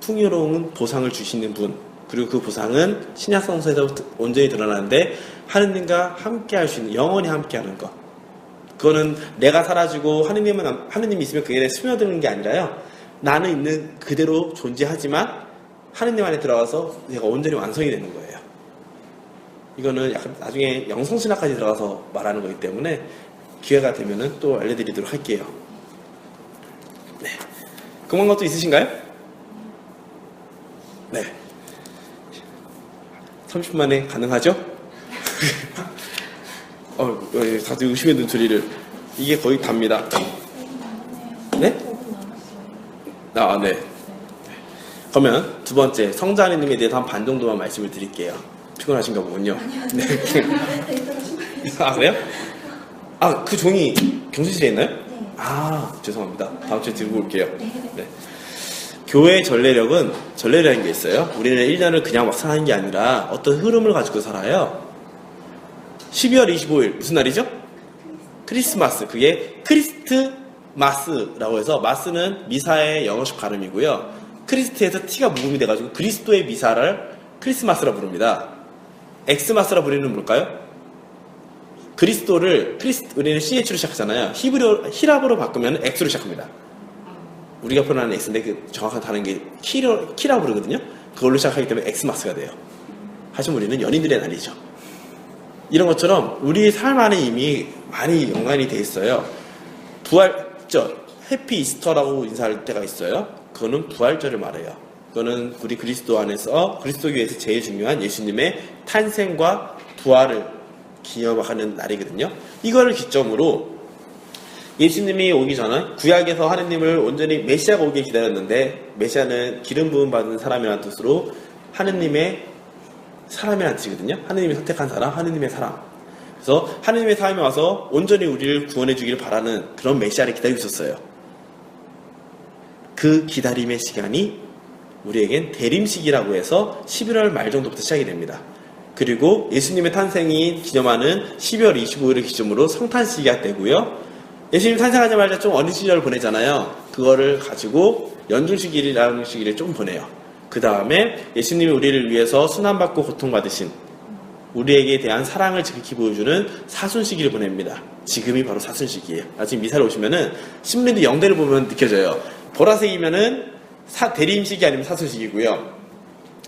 풍요로운 보상을 주시는 분, 그리고 그 보상은 신약성서에서 온전히 드러나는데 하느님과 함께 할 수 있는, 영원히 함께 하는 것. 그거는 내가 사라지고 하느님이 있으면 그게 내 스며드는 게 아니라요, 나는 있는 그대로 존재하지만 하느님 안에 들어가서 내가 온전히 완성이 되는 거예요. 이거는 약간 나중에 영성신학까지 들어가서 말하는 거기 때문에 기회가 되면은 또 알려드리도록 할게요. 네. 궁금한 것도 있으신가요? 네. 30분 만에 가능하죠? 다들 의심의 눈초리를. 이게 거의 답니다. 네? 아, 네. 그러면 두 번째, 성자 하느님에 대해서 한 반 정도만 말씀을 드릴게요. 피곤하신가 보군요. 네. 아, 그래요? 아, 그 종이 경수실에 있나요? 네. 아, 죄송합니다. 다음 주에 들고 올게요. 네. 교회의 전례라는 게 있어요. 우리는 1년을 그냥 막 사는 게 아니라 어떤 흐름을 가지고 살아요. 12월 25일 무슨 날이죠? 크리스마스. 그게 크리스트마스라고 해서, 마스는 미사의 영어식 발음이고요. 크리스트에서 T가 묵음이 돼가지고 그리스도의 미사를 크리스마스라 부릅니다. 엑스마스라 부르는 뭘까요? 그리스도를 우리는 CH로 시작하잖아요. 히랍으로 바꾸면 X로 시작합니다. 우리가 표현하는 X인데 그 정확한 다른 게 키라고 부르거든요. 그걸로 시작하기 때문에 엑스마스가 돼요. 하지만 우리는 연인들의 날이죠. 이런 것처럼 우리 삶 안에 이미 많이 연관이 돼 있어요. 부활절, 해피 이스터라고 인사할 때가 있어요. 그거는 부활절을 말해요. 그거는 우리 그리스도 안에서, 그리스도교에서 제일 중요한 예수님의 탄생과 부활을 기념하는 날이거든요. 이거를 기점으로 예수님이 오기 전에 구약에서 하느님을 온전히 메시아가 오길 기다렸는데, 메시아는 기름 부음 받은 사람이라는 뜻으로 하느님의 사람이라는 뜻이거든요. 하느님이 선택한 사람, 하느님의 사람. 그래서 하느님의 사람이 와서 온전히 우리를 구원해 주기를 바라는 그런 메시아를 기다리고 있었어요. 그 기다림의 시간이 우리에겐 대림식이라고 해서 11월 말 정도부터 시작이 됩니다. 그리고 예수님의 탄생이 기념하는 12월 25일을 기점으로 성탄시기가 되고요. 예수님 탄생하자마자 좀 어린 시절을 보내잖아요. 그거를 가지고 연중시기라는 시기를 좀 보내요. 그 다음에 예수님이 우리를 위해서 순환받고 고통받으신, 우리에게 대한 사랑을 지극히 보여주는 사순시기를 보냅니다. 지금이 바로 사순시기예요. 나중에 미사를 오시면은 신문인데 영대를 보면 느껴져요. 보라색이면은 대림시기 아니면 사순시기고요.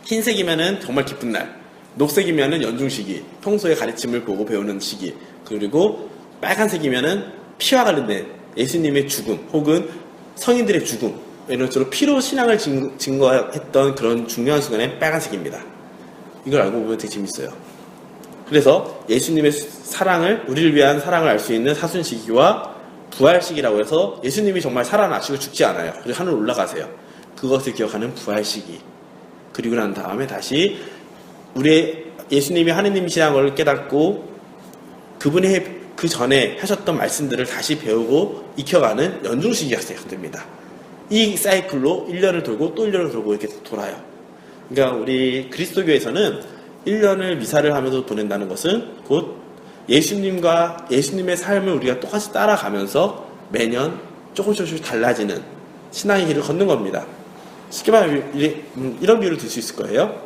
흰색이면은 정말 기쁜 날, 녹색이면은 연중시기, 평소에 가르침을 보고 배우는 시기, 그리고 빨간색이면은 피와 관련된 예수님의 죽음 혹은 성인들의 죽음, 이런 식으로 피로 신앙을 증거했던 그런 중요한 순간에 빨간색입니다. 이걸 알고 보면 되게 재밌어요. 그래서 예수님의 사랑을, 우리를 위한 사랑을 알 수 있는 사순시기와 부활시기라고 해서 예수님이 정말 살아나시고 죽지 않아요. 그리고 하늘 올라가세요. 그것을 기억하는 부활시기. 그리고 난 다음에 다시 우리의 예수님이 하느님이시라는 걸 깨닫고 그분이 그 전에 하셨던 말씀들을 다시 배우고 익혀가는 연중시기가 시작됩니다. 이 사이클로 1년을 돌고 또 1년을 돌고 이렇게 돌아요. 그러니까 우리 그리스도교에서는 1년을 미사를 하면서 보낸다는 것은 곧 예수님과 예수님의 삶을 우리가 똑같이 따라가면서 매년 조금씩 달라지는 신앙의 길을 걷는 겁니다. 쉽게 말하면 이런 비유를 들 수 있을 거예요.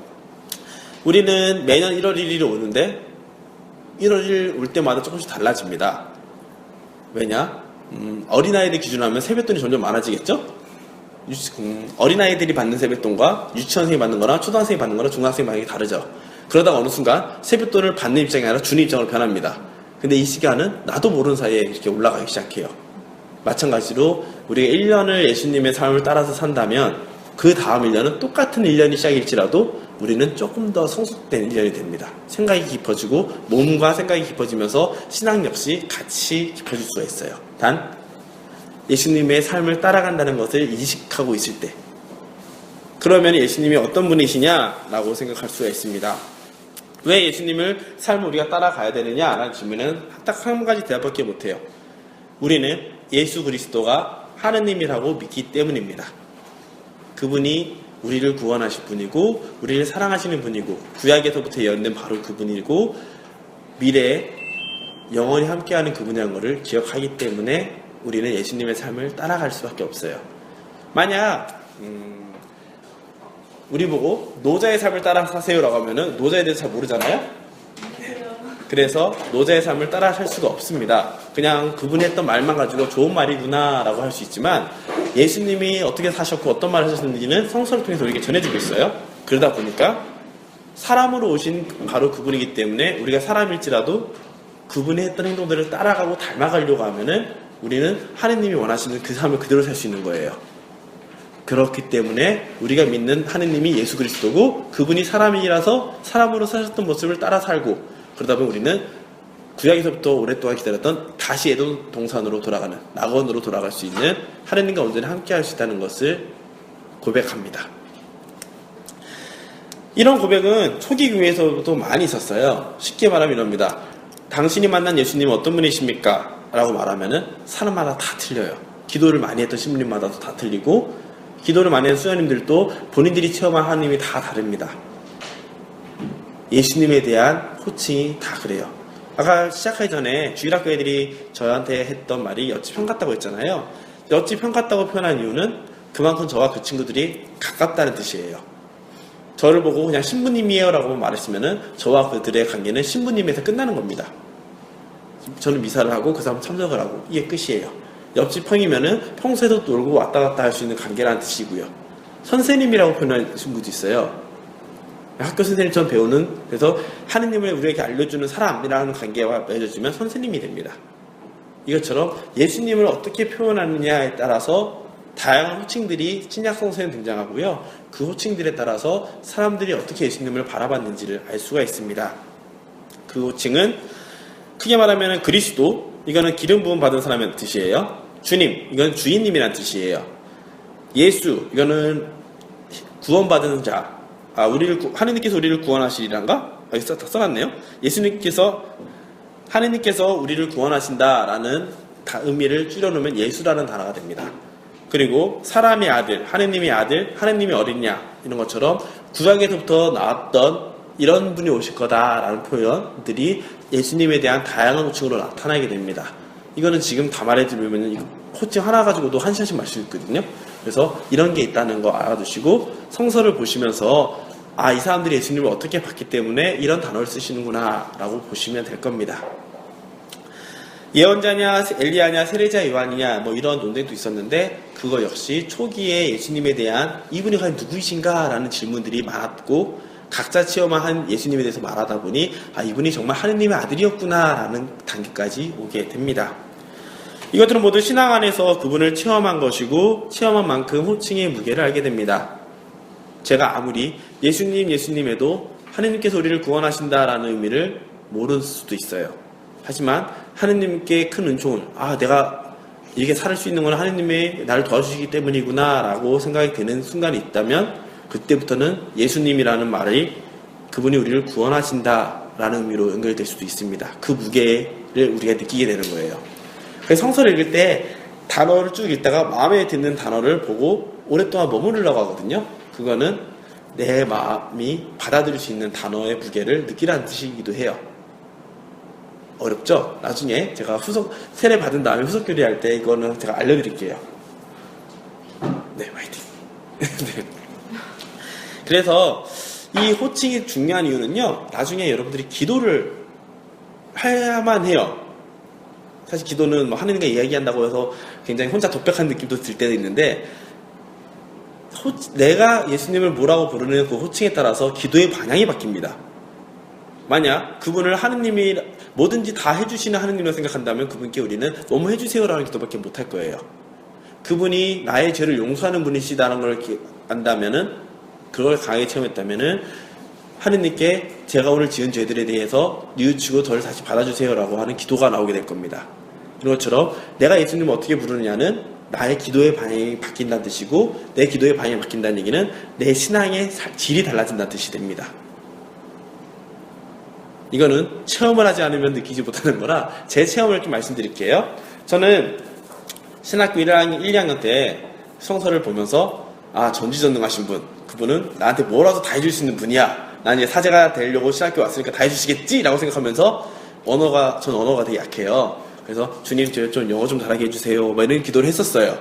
우리는 매년 1월 1일이 오는데 1월 1일 올 때마다 조금씩 달라집니다. 왜냐? 어린아이들 기준으로 하면 세뱃돈이 점점 많아지겠죠? 어린아이들이 받는 세뱃돈과 유치원생이 받는 거랑 초등학생이 받는 거랑 중학생이 받는 게 다르죠. 그러다가 어느 순간 세뱃돈을 받는 입장이 아니라 주는 입장으로 변합니다. 근데 이 시간은 나도 모르는 사이에 이렇게 올라가기 시작해요. 마찬가지로 우리가 1년을 예수님의 삶을 따라서 산다면 그 다음 1년은 똑같은 1년이 시작일지라도 우리는 조금 더 성숙된 1년이 됩니다. 생각이 깊어지고 몸과 생각이 깊어지면서 신앙 역시 같이 깊어질 수가 있어요. 단 예수님의 삶을 따라간다는 것을 인식하고 있을 때, 그러면 예수님이 어떤 분이시냐라고 생각할 수가 있습니다. 왜 예수님을 삶을 우리가 따라가야 되느냐라는 질문은 딱 한 가지 대답밖에 못해요. 우리는 예수 그리스도가 하느님이라고 믿기 때문입니다. 그분이 우리를 구원하실 분이고 우리를 사랑하시는 분이고 구약에서부터 예언된 바로 그분이고 미래에 영원히 함께하는 그분이라는 것을 기억하기 때문에 우리는 예수님의 삶을 따라갈 수밖에 없어요. 만약 우리 보고 노자의 삶을 따라 사세요라고 하면은 노자에 대해서 잘 모르잖아요. 그래서 노자의 삶을 따라 살 수가 없습니다. 그냥 그분이 했던 말만 가지고 좋은 말이구나 라고 할 수 있지만 예수님이 어떻게 사셨고 어떤 말을 하셨는지는 성서를 통해서 우리에게 전해주고 있어요. 그러다 보니까 사람으로 오신 바로 그분이기 때문에 우리가 사람일지라도 그분이 했던 행동들을 따라가고 닮아가려고 하면은 우리는 하느님이 원하시는 그 삶을 그대로 살 수 있는 거예요. 그렇기 때문에 우리가 믿는 하느님이 예수 그리스도고 그분이 사람이라서 사람으로 사셨던 모습을 따라 살고, 그러다 보면 우리는 구약에서부터 오랫동안 기다렸던 다시 에돔 동산으로 돌아가는, 낙원으로 돌아갈 수 있는 하느님과 온전히 함께 할 수 있다는 것을 고백합니다. 이런 고백은 초기 교회에서도 많이 있었어요. 쉽게 말하면 이럽니다. 당신이 만난 예수님은 어떤 분이십니까? 라고 말하면은 사람마다 다 틀려요. 기도를 많이 했던 신부님마다도 다 틀리고, 기도를 많이 했던 수녀님들도 본인들이 체험한 하느님이 다 다릅니다. 예수님에 대한 호칭이 다 그래요. 아까 시작하기 전에 주일학교 애들이 저한테 했던 말이 엿집 형 같다고 했잖아요. 엿집 형 같다고 표현한 이유는 그만큼 저와 그 친구들이 가깝다는 뜻이에요. 저를 보고 그냥 신부님이에요 라고 말했으면은 저와 그들의 관계는 신부님에서 끝나는 겁니다. 저는 미사를 하고 그 사람 참석을 하고 이게 끝이에요. 옆집 형이면은 평소에도 놀고 왔다 갔다 할 수 있는 관계라는 뜻이고요. 선생님이라고 표현하신 분도 있어요. 학교 선생님처럼 배우는, 그래서 하느님을 우리에게 알려주는 사람이라는 관계와 맺어주면 선생님이 됩니다. 이것처럼 예수님을 어떻게 표현하느냐에 따라서 다양한 호칭들이 신약 성서에 등장하고요. 그 호칭들에 따라서 사람들이 어떻게 예수님을 바라봤는지를 알 수가 있습니다. 그 호칭은 크게 말하면 그리스도, 이거는 기름 부음 받은 사람의 뜻이에요. 주님, 이건 주인님이란 뜻이에요. 예수, 이거는 구원받은 자, 하느님께서 우리를 구원하시리란가? 여기 써놨네요. 하느님께서 우리를 구원하신다라는 의미를 줄여놓으면 예수라는 단어가 됩니다. 그리고 사람의 아들, 하느님의 아들, 하느님의 어린 양, 이런 것처럼 구약에서부터 나왔던 이런 분이 오실 거다라는 표현들이 예수님에 대한 다양한 호칭으로 나타나게 됩니다. 이거는 지금 다 말해드리면 호칭 하나 가지고도 한 시간씩 말할 수 있거든요. 그래서 이런 게 있다는 거 알아두시고 성서를 보시면서 이 사람들이 예수님을 어떻게 봤기 때문에 이런 단어를 쓰시는구나 라고 보시면 될 겁니다. 예언자냐, 엘리야냐, 세례자 요한이냐 이런 논쟁도 있었는데 그거 역시 초기에 예수님에 대한 이분이 과연 누구이신가 라는 질문들이 많았고, 각자 체험한 예수님에 대해서 말하다 보니 이분이 정말 하느님의 아들이었구나 라는 단계까지 오게 됩니다. 이것들은 모두 신앙 안에서 그분을 체험한 것이고 체험한 만큼 호칭의 무게를 알게 됩니다. 제가 아무리 예수님 해도 하느님께서 우리를 구원하신다라는 의미를 모를 수도 있어요. 하지만 하느님께 큰 은총을, 내가 이렇게 살 수 있는 건 하느님이 나를 도와주시기 때문이구나 라고 생각이 드는 순간이 있다면 그때부터는 예수님이라는 말이 그분이 우리를 구원하신다라는 의미로 연결될 수도 있습니다. 그 무게를 우리가 느끼게 되는 거예요. 그래서 성서를 읽을 때 단어를 쭉 읽다가 마음에 드는 단어를 보고 오랫동안 머무르려고 하거든요. 그거는 내 마음이 받아들일 수 있는 단어의 무게를 느끼라는 뜻이기도 해요. 어렵죠? 나중에 제가 세례 받은 다음에 후속 교리할 때 이거는 제가 알려드릴게요. 네, 화이팅. 네. 그래서 이 호칭이 중요한 이유는요, 나중에 여러분들이 기도를 해야만 해요. 사실 기도는 뭐 하느님과 이야기한다고 해서 굉장히 혼자 독백한 느낌도 들 때도 있는데, 내가 예수님을 뭐라고 부르는 그 호칭에 따라서 기도의 방향이 바뀝니다. 만약 그분을 하느님이 뭐든지 다 해주시는 하느님으로 생각한다면 그분께 우리는 뭐뭐 해주세요라는 기도밖에 못할 거예요. 그분이 나의 죄를 용서하는 분이시다는 걸 안다면은, 그걸 강하게 체험했다면은 하느님께 제가 오늘 지은 죄들에 대해서 뉘우치고 저를 다시 받아주세요라고 하는 기도가 나오게 될 겁니다. 이런 것처럼 내가 예수님을 어떻게 부르느냐는 나의 기도의 방향이 바뀐다는 뜻이고, 내 기도의 방향이 바뀐다는 얘기는 내 신앙의 질이 달라진다는 뜻이 됩니다. 이거는 체험을 하지 않으면 느끼지 못하는 거라 제 체험을 좀 말씀드릴게요. 저는 신학교 1학년 때 성서를 보면서 전지전능하신 분, 그분은 나한테 뭐라도 다 해줄 수 있는 분이야. 난 이제 사제가 되려고 신학교 왔으니까 다 해주시겠지? 라고 생각하면서 전 언어가 되게 약해요. 그래서 주님 저 좀 영어 좀 잘하게 해주세요. 뭐 이런 기도를 했었어요.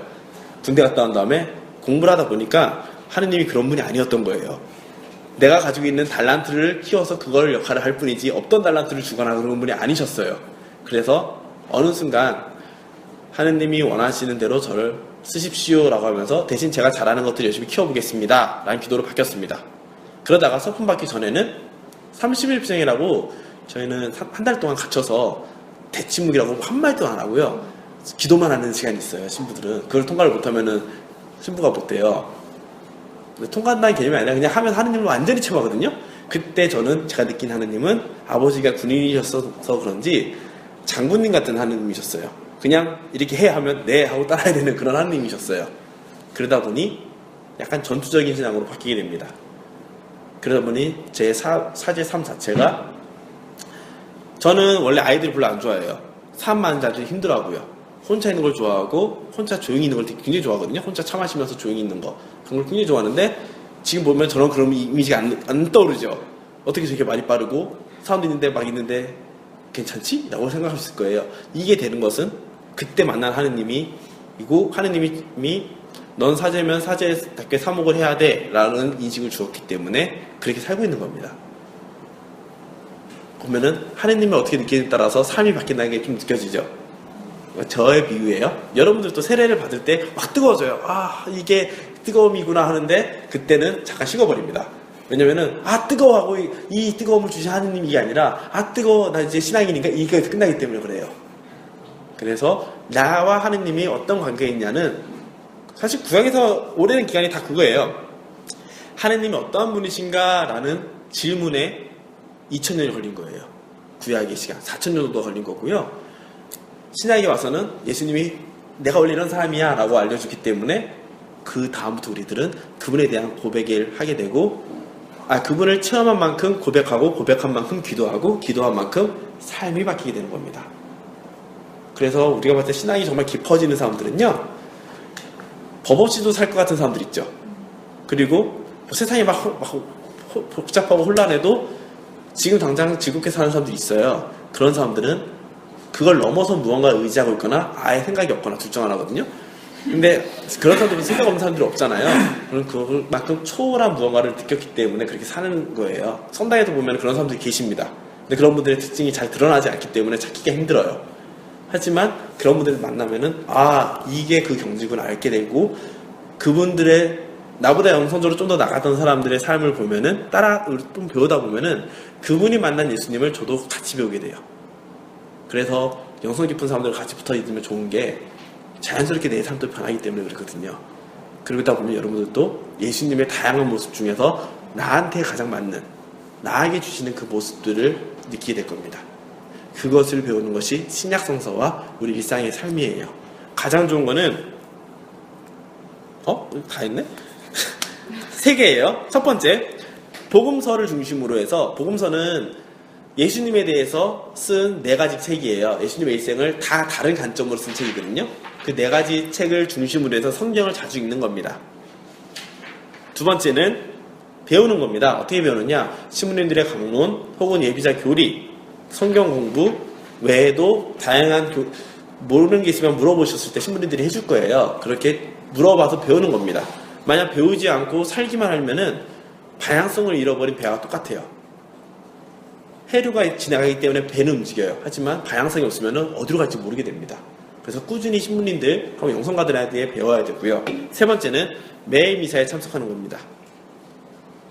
군대 갔다 온 다음에 공부를 하다 보니까 하느님이 그런 분이 아니었던 거예요. 내가 가지고 있는 달란트를 키워서 그걸 역할을 할 뿐이지 없던 달란트를 주거나 그런 분이 아니셨어요. 그래서 어느 순간 하느님이 원하시는 대로 저를 쓰십시오라고 하면서 대신 제가 잘하는 것들 열심히 키워보겠습니다 라는 기도로 바뀌었습니다. 그러다가 서품 받기 전에는 30일병이라고 저희는 한 달 동안 갇혀서 대침묵이라고 한 말도 안 하고요, 기도만 하는 시간이 있어요. 신부들은 그걸 통과를 못하면은 신부가 못 돼요. 통과한다는 개념이 아니라 그냥 하면 하느님을 완전히 체험하거든요. 그때 제가 느낀 하느님은 아버지가 군인이셨어서 그런지 장군님 같은 하느님이셨어요. 그냥 이렇게 해 하면 네 하고 따라야 되는 그런 하느님이셨어요. 그러다 보니 약간 전투적인 신앙으로 바뀌게 됩니다. 그러다 보니 제 사제 삶 자체가, 저는 원래 아이들을 별로 안 좋아해요. 사람 많은 자들이 힘들어하고요. 혼자 있는 걸 좋아하고 혼자 조용히 있는 걸 되게 굉장히 좋아하거든요. 혼자 차 마시면서 조용히 있는 거, 그런 걸 굉장히 좋아하는데, 지금 보면 저는 그런 이미지가 안 떠오르죠. 어떻게 저렇게 말이 빠르고 사람도 있는데 괜찮지? 라고 생각하셨을 거예요. 이게 되는 것은 그때 만난 하느님이고, 하느님이 넌 사제면 사제답게 사목을 해야 돼 라는 인식을 주었기 때문에 그렇게 살고 있는 겁니다. 보면은 하느님을 어떻게 느끼느냐에 따라서 삶이 바뀐다는 게 좀 느껴지죠. 저의 비유예요. 여러분들도 세례를 받을 때 막 뜨거워져요. 이게 뜨거움이구나 하는데 그때는 잠깐 식어버립니다. 왜냐면은 뜨거워하고 이 뜨거움을 주신 하느님이 이게 아니라 뜨거워 나 이제 신앙이니까 이게 끝나기 때문에 그래요. 그래서 나와 하느님이 어떤 관계에 있냐는, 사실 구약에서 오래된 기간이 다 그거예요. 하느님이 어떠한 분이신가 라는 질문에 2000년이 걸린 거예요. 구약의 시간 4000년 정도 걸린 거고요. 신약에 와서는 예수님이 내가 원래 이런 사람이야 라고 알려주기 때문에 그 다음부터 우리들은 그분에 대한 고백을 하게 되고, 그분을 체험한 만큼 고백하고, 고백한 만큼 기도하고, 기도한 만큼 삶이 바뀌게 되는 겁니다. 그래서 우리가 봤을 때 신앙이 정말 깊어지는 사람들은요, 법 없이도 살 것 같은 사람들 있죠. 그리고 세상이 막 복잡하고 혼란해도 지금 당장 즐겁게 사는 사람들이 있어요. 그런 사람들은 그걸 넘어서 무언가를 의지하고 있거나 아예 생각이 없거나 둘 중 하나거든요. 근데 그런 사람들은 생각 없는 사람들이 없잖아요. 그럼 그만큼 초월한 무언가를 느꼈기 때문에 그렇게 사는 거예요. 성당에도 보면 그런 사람들이 계십니다. 근데 그런 분들의 특징이 잘 드러나지 않기 때문에 찾기가 힘들어요. 하지만 그런 분들을 만나면은 이게 그 경지구나 알게 되고, 그분들의 나보다 영성적으로 좀 더 나갔던 사람들의 삶을 보면은 좀 배우다 보면은 그분이 만난 예수님을 저도 같이 배우게 돼요. 그래서 영성 깊은 사람들과 같이 붙어 있으면 좋은 게 자연스럽게 내 삶도 변하기 때문에 그렇거든요. 그러다 보면 여러분들도 예수님의 다양한 모습 중에서 나한테 가장 맞는, 나에게 주시는 그 모습들을 느끼게 될 겁니다. 그것을 배우는 것이 신약성서와 우리 일상의 삶이에요. 가장 좋은 거는 다 했네? 3개예요. 첫 번째, 복음서를 중심으로 해서, 복음서는 예수님에 대해서 쓴 4가지 책이에요. 예수님의 일생을 다 다른 관점으로 쓴 책이거든요. 그 4가지 책을 중심으로 해서 성경을 자주 읽는 겁니다. 두 번째는 배우는 겁니다. 어떻게 배우느냐? 신부님들의 강론 혹은 예비자 교리, 성경 공부 외에도 다양한 모르는 게 있으면 물어보셨을 때 신부님들이 해줄 거예요. 그렇게 물어봐서 배우는 겁니다. 만약 배우지 않고 살기만 하면은 방향성을 잃어버린 배와 똑같아요. 해류가 지나가기 때문에 배는 움직여요. 하지만 방향성이 없으면 어디로 갈지 모르게 됩니다. 그래서 꾸준히 신부님들, 그리고 영성가들한테 배워야 되고요. 세 번째는 매일 미사에 참석하는 겁니다.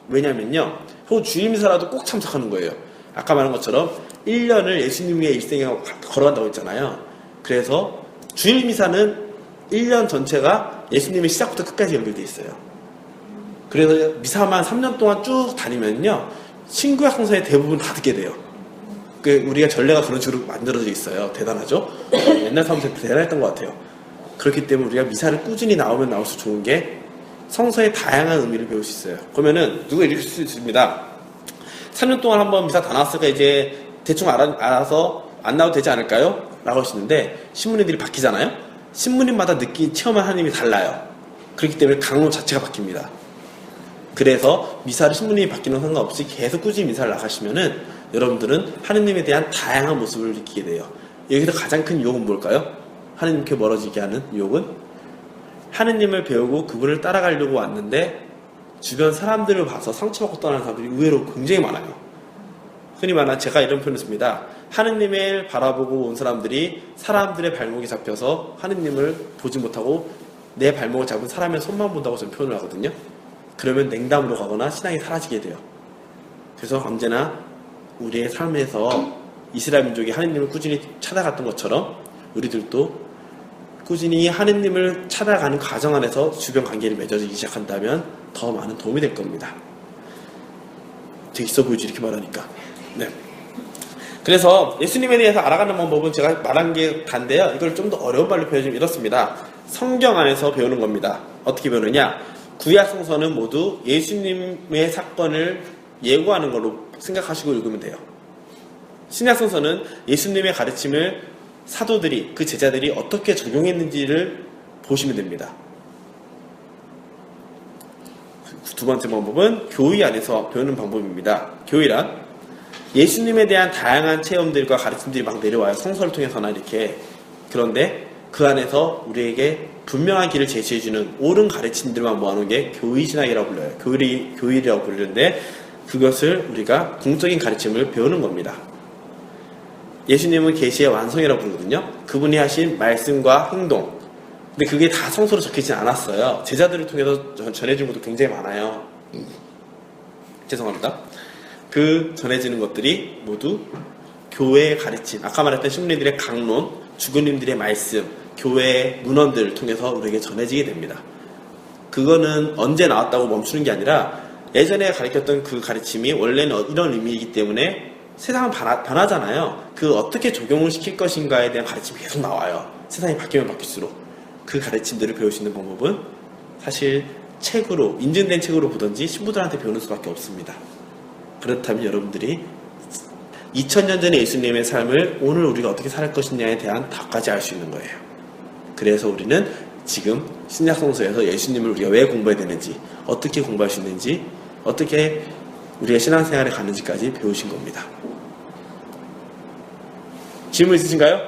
왜냐면요, 혹은 주일 미사라도 꼭 참석하는 거예요. 아까 말한 것처럼 1년을 예수님의 일생에 걸어간다고 했잖아요. 그래서 주일 미사는 1년 전체가 예수님의 시작부터 끝까지 연결되어 있어요. 그래서 미사만 3년 동안 쭉 다니면요, 신구약 성서의 대부분 다 듣게 돼요. 우리가 전례가 그런 식으로 만들어져 있어요. 대단하죠? 옛날 사람들 대단했던 것 같아요. 그렇기 때문에 우리가 미사를 꾸준히 나오면 나올수록 좋은 게 성서의 다양한 의미를 배울 수 있어요. 그러면은 누가 읽을 수 있습니다. 3년 동안 한번 미사 다 나왔으니까 이제 대충 알아서 안 나와도 되지 않을까요? 라고 하시는데, 신부님들이 바뀌잖아요? 신부님마다 체험한 하나님이 달라요. 그렇기 때문에 강론 자체가 바뀝니다. 그래서 미사를 신부님이 바뀌는 상관없이 계속 꾸준히 미사를 나가시면은 여러분들은 하느님에 대한 다양한 모습을 느끼게 돼요. 여기서 가장 큰 유혹은 뭘까요? 하느님께 멀어지게 하는 유혹은 하느님을 배우고 그분을 따라가려고 왔는데 주변 사람들을 봐서 상처받고 떠나는 사람들이 의외로 굉장히 많아요. 흔히 말하는, 제가 이런 표현을 씁니다. 하느님을 바라보고 온 사람들이 사람들의 발목에 잡혀서 하느님을 보지 못하고 내 발목을 잡은 사람의 손만 본다고 저는 표현을 하거든요. 그러면 냉담으로 가거나 신앙이 사라지게 돼요. 그래서 언제나 우리의 삶에서 이스라엘 민족이 하느님을 꾸준히 찾아갔던 것처럼 우리들도 꾸준히 하느님을 찾아가는 과정 안에서 주변 관계를 맺어지기 시작한다면 더 많은 도움이 될 겁니다. 되게 있어 보이지, 이렇게 말하니까. 네. 그래서 예수님에 대해서 알아가는 방법은 제가 말한 게 단데요. 이걸 좀 더 어려운 말로 표현하면 이렇습니다. 성경 안에서 배우는 겁니다. 어떻게 배우느냐? 구약 성서는 모두 예수님의 사건을 예고하는 걸로 생각하시고 읽으면 돼요. 신약 성서는 예수님의 가르침을 사도들이, 그 제자들이 어떻게 적용했는지를 보시면 됩니다. 두 번째 방법은 교의 안에서 배우는 방법입니다. 교의란 예수님에 대한 다양한 체험들과 가르침들이 막 내려와요. 성서를 통해서나 이렇게. 그런데 그 안에서 우리에게 분명한 길을 제시해주는 옳은 가르침들만 모아놓은 게 교의신학이라고 불려요. 교의라고 부르는데 그것을 우리가 공적인 가르침을 배우는 겁니다. 예수님은 계시의 완성이라고 부르거든요. 그분이 하신 말씀과 행동. 근데 그게 다 성서로 적혀지진 않았어요. 제자들을 통해서 전해진 것도 굉장히 많아요. 죄송합니다. 그 전해지는 것들이 모두 교회의 가르침, 아까 말했던 신부님들의 강론, 주교님들의 말씀, 교회의 문헌들을 통해서 우리에게 전해지게 됩니다. 그거는 언제 나왔다고 멈추는 게 아니라 예전에 가르쳤던 그 가르침이 원래는 이런 의미이기 때문에 세상은 변하잖아요. 그 어떻게 적용을 시킬 것인가에 대한 가르침이 계속 나와요. 세상이 바뀌면 바뀔수록. 그 가르침들을 배울 수 있는 방법은 사실 책으로, 인증된 책으로 보든지 신부들한테 배우는 수밖에 없습니다. 그렇다면 여러분들이 2000년 전의 예수님의 삶을 오늘 우리가 어떻게 살 것이냐에 대한 답까지 알 수 있는 거예요. 그래서 우리는 지금 신약성서에서 예수님을 우리가 왜 공부해야 되는지, 어떻게 공부할 수 있는지, 어떻게 우리가 신앙생활에 가는지까지 배우신 겁니다. 질문 있으신가요?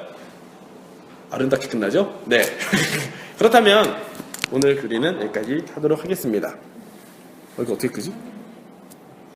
아름답게 끝나죠? 네. 그렇다면 오늘 교리는 여기까지 하도록 하겠습니다. 이거 어떻게 끄지?